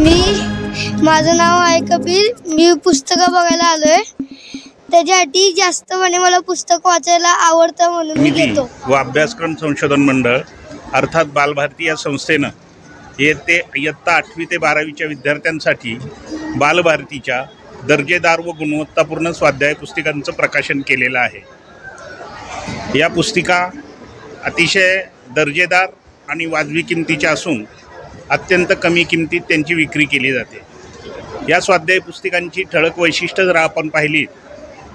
माझं नाव आहे कपिल। मी पुस्तकं बघायला आलोय, त्याच्यासाठी जास्त मला पुस्तक वाचायला आवडतं म्हणून मी घेतो। व अभ्यासक्रम संशोधन मंडळ अर्थात बालभारती या संस्थेनं इयत्ता 8वी ते 12वीच्या विद्यार्थ्यांसाठी बालभारतीच्या दर्जेदार व गुणवत्तापूर्ण स्वाध्याय पुस्तिकांचं प्रकाशन केलेलं आहे। या पुस्तिका अतिशय दर्जेदार आणि वाजवी किमतीच्या असून अत्यंत कमी किमतीत त्यांची विक्री केली जाते। या स्वाध्याय पुस्तिकांची ठळक वैशिष्ट्ये जर आपण पाहिली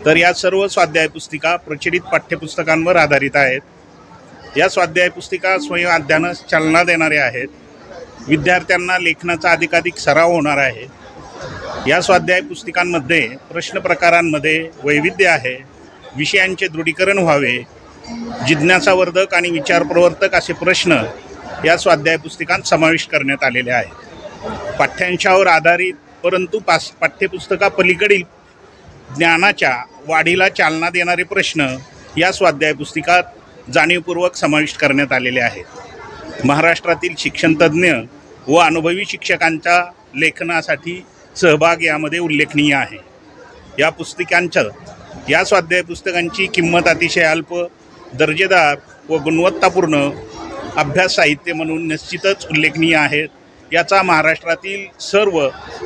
तर या सर्व स्वाध्याय पुस्तिका प्रचलित पाठ्यपुस्तकांवर आधारित आहेत। या स्वाध्याय पुस्तिका स्वयं अध्ययनास चालना देणाऱ्या आहेत। विद्यार्थ्यांना लेखनाचा अधिकाधिक सराव होणार आहे। या स्वाध्याय पुस्तिकांमध्ये प्रश्न प्रकारांमध्ये वैविध्य आहे। विषयांचे दृढीकरण व्हावे, जिज्ञासावर्धक आणि विचारप्रवर्तक असे प्रश्न या स्वाध्याय पुस्तिकांत समाविष्ट करण्यात आलेले आहेत। पाठ्यांशावर आधारित परंतु पाठ्यपुस्तकापलीकडील ज्ञानाच्या वाढीला चालना देणारे प्रश्न या स्वाध्याय पुस्तिकात जाणीवपूर्वक समाविष्ट करण्यात आलेले आहेत। महाराष्ट्रातील शिक्षणतज्ञ व अनुभवी शिक्षकांच्या लेखनासाठी सहभाग यामध्ये उल्लेखनीय आहे। या स्वाध्याय पुस्तकांची किंमत अतिशय अल्प, दर्जेदार व गुणवत्तापूर्ण अभ्यास साहित्य म्हणून निश्चितच उल्लेखनीय आहेत। याचा महाराष्ट्रातील सर्व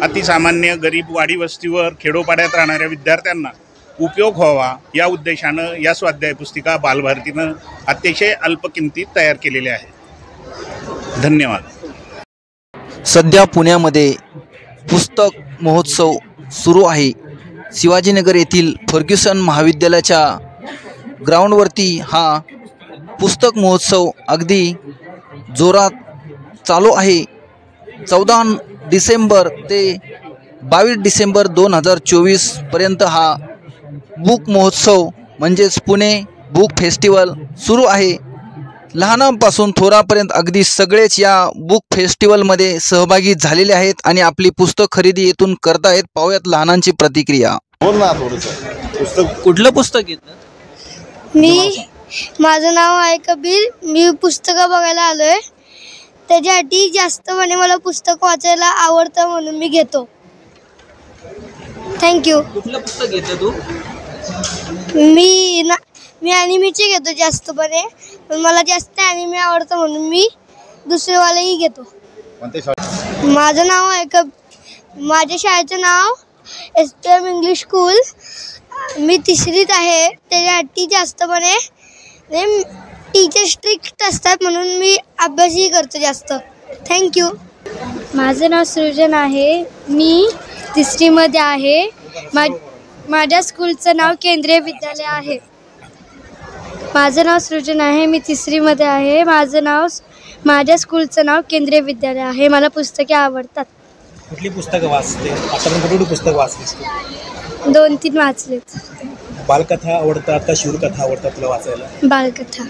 अतिसामान्य गरीब वाडी वस्तीवर खेडोपाड्यात राहणाऱ्या विद्यार्थ्यांना उपयोग व्हावा या उद्देशानं या स्वाध्याय पुस्तिका बालभारतीनं अतिशय अल्प किमतीत तयार केलेल्या आहेत। धन्यवाद। सध्या पुण्यामध्ये पुस्तक महोत्सव सुरू आहे। शिवाजीनगर येथील फर्ग्युसन महाविद्यालयाच्या ग्राउंडवरती हा पुस्तक महोत्सव अगदी जोरात चालू आहे। 14 डिसेंबर ते 22 डिसेंबर 2024 पर्यंत हा बुक महोत्सव म्हणजेच पुणे बुक फेस्टिवल सुरू आहे। लहानांपासून थोरापर्यंत अगदी सगळेच या बुक फेस्टिवलमध्ये सहभागी झालेले आहेत आणि आपली पुस्तक खरेदी येथून करतायत। पाहूयात लहानांची प्रतिक्रिया। बोल ना थोडंसं। कुठलं पुस्तक घेतलं? माझं नाव आहे कपिल। मी पुस्तकं बघायला आलोय, त्याच्यासाठी जास्त मला पुस्तक वाचायला आवडतं म्हणून मी घेतो। थँक्यू। कुठलं पुस्तक घेतलं तू? मी ॲनिमीचे घेतो जास्तपणे, पण मला जास्त ॲनिमी आवडतं म्हणून मी दुसरेवालेही घेतो। माझं नाव आहे माझ्या शाळेचं नाव SPM इंग्लिश स्कूल। मी 3रीत आहे, त्याच्यासाठी जास्तपणे टीचर स्ट्रिक्ट असतात म्हणून मी अभ्यासही करतो जास्त। थँक्यू। माझं नाव सृजन आहे। मी 3रीमध्ये आहे। माझ्या स्कूलचं नाव केंद्रीय विद्यालय आहे। माझं नाव सृजन आहे। मी 3रीमध्ये आहे। माझ्या स्कूलचं नाव केंद्रीय विद्यालय आहे। मला पुस्तके आवडतात। कुठली पुस्तकं वाचते? आतापर्यंत कुठली पुस्तकं वाचलीस? 2-3 वाचलेत। बालकथा आवडतात का शूरकथा आवडतात तुला वाचायला? बालकथा।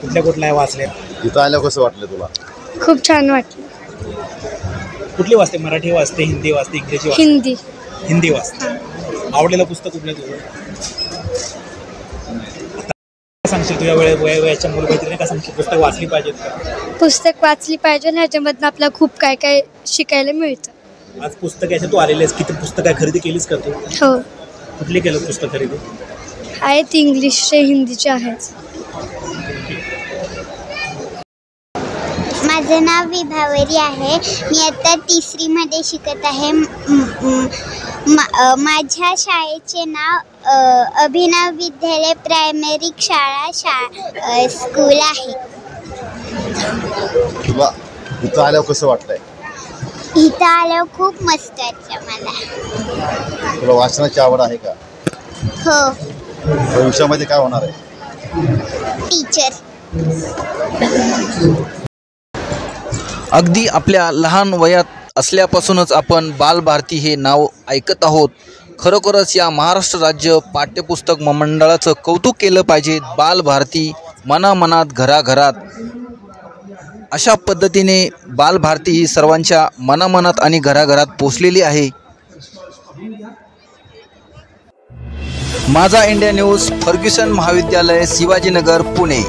कुठल्या वाचल्या? इथं आल्यावर कसं वाटलं तुला? खूप छान वाटलं। कुठली वाचते? मराठी वाचते, हिंदी वाचते, इंग्रजी वाचते? हिंदी वाचते। आवडलेलं पुस्तक कुठलं तुझं? सांगशील तुझ्या वयाच्या मुलबाईने का सांगशील पुस्तक वाचली पाहिजेत का? पुस्तक वाचली पाहिजे, ह्याच्यामधनं आपल्याला खूप काय काय शिकायला मिळतं। आज पुस्तक याच्या तू आलेले आहेस, किती पुस्तकं खरेदी केलीस का तू? हो। कुठली केलं पुस्तक खरेदी? आहेत इंग्लिशचे, हिंदीचे आहेत। माझं नाव विभावरी आहे। मी आता 3रीमध्ये शिकत आहे। माझ्या शाळेचे नाव अभिनव विद्यालय प्रायमरी शाळा स्कूल आहे। तुला इथं आल्यावर कसं वाटतंय? इथं आल्यावर खूप मस्त वाटतं मला। तुला वाचनाची आवड आहे का? हो। भविष्यामध्ये काय होणार आहे? टीचर। अगदी आपल्या लहान वयात असल्यापासूनच आपण बालभारती हे नाव ऐकत आहोत। खरोखरच या महाराष्ट्र राज्य पाठ्यपुस्तक मंडळाचं कौतुक केलं पाहिजे। बालभारती मनामनात घराघरात अशा पद्धतीने बालभारती ही सर्वांच्या मनामनात आणि घराघरात पोचलेली आहे। माझा इंडिया न्यूज, फर्ग्युसन महाविद्यालय, शिवाजीनगर, पुणे।